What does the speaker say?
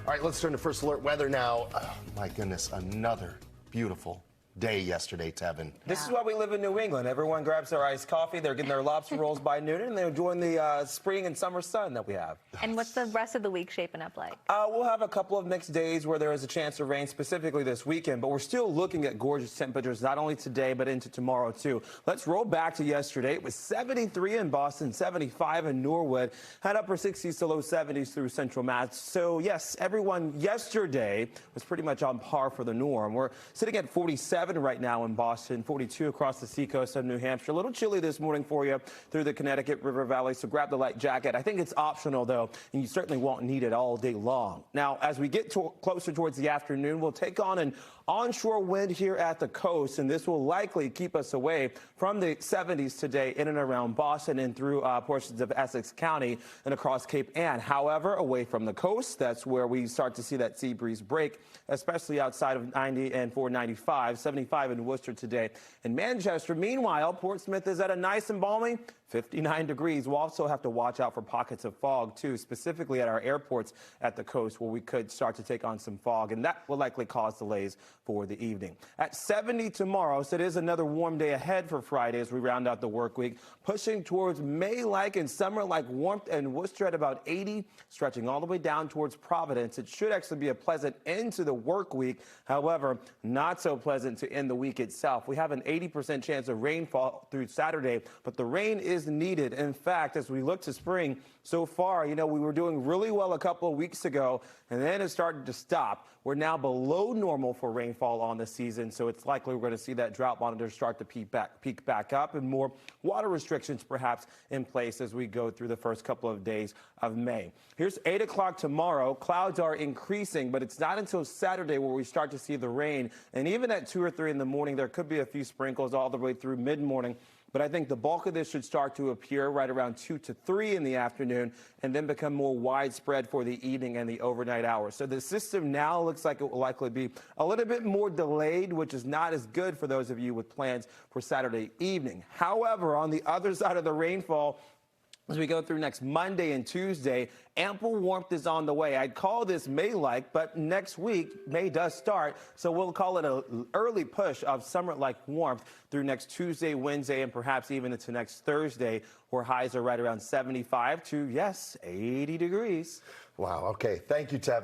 All right, let's turn to First Alert weather now. Oh, my goodness, another beautiful day yesterday, Tevin. This is why we live in New England. Everyone grabs their iced coffee. They're getting their lobster rolls by noon, and they're enjoying the spring and summer sun that we have. And what's the rest of the week shaping up like? We'll have a couple of mixed days where there is a chance of rain, specifically this weekend, but we're still looking at gorgeous temperatures, not only today, but into tomorrow, too. Let's roll back to yesterday. It was 73 in Boston, 75 in Norwood, had upper 60s to low 70s through Central Mass. So, yes, everyone yesterday was pretty much on par for the norm. We're sitting at 47 right now in Boston, 42 across the seacoast of New Hampshire. A little chilly this morning for you through the Connecticut River Valley, so grab the light jacket. I think it's optional, though, and you certainly won't need it all day long. Now, as we get closer towards the afternoon, we'll take on an onshore wind here at the coast, and this will likely keep us away from the 70s today in and around Boston and through portions of Essex County and across Cape Ann. However, away from the coast, that's where we start to see that sea breeze break, especially outside of 90 and 495, 75 in Worcester today. In Manchester, meanwhile, Portsmouth is at a nice and balmy 59 degrees. We'll also have to watch out for pockets of fog, too, specifically at our airports at the coast where we could start to take on some fog, and that will likely cause delays for the evening. At 70 tomorrow, so it is another warm day ahead for Friday as we round out the work week, pushing towards May-like and summer-like warmth, and Worcester at about 80, stretching all the way down towards Providence. It should actually be a pleasant end to the work week. However, not so pleasant to end the week itself. We have an 80% chance of rainfall through Saturday, but the rain is needed. In fact, as we look to spring so far, we were doing really well a couple of weeks ago, and then it started to stop. We're now below normal for rainfall on the season, so it's likely we're going to see that drought monitor start to peak back up, and more water restrictions perhaps in place as we go through the first couple of days of May. Here's 8 o'clock tomorrow. Clouds are increasing, but it's not until Saturday where we start to see the rain, and even at 2 or 3 in the morning, there could be a few sprinkles all the way through mid-morning. But I think the bulk of this should start to appear right around 2 to 3 in the afternoon and then become more widespread for the evening and the overnight hours. So the system now looks like it will likely be a little bit more delayed, which is not as good for those of you with plans for Saturday evening. However, on the other side of the rainfall, as we go through next Monday and Tuesday, ample warmth is on the way. I'd call this May-like, but next week, May does start, so we'll call it an early push of summer-like warmth through next Tuesday, Wednesday, and perhaps even into next Thursday, where highs are right around 75 to, yes, 80 degrees. Wow, okay. Thank you, Tevin.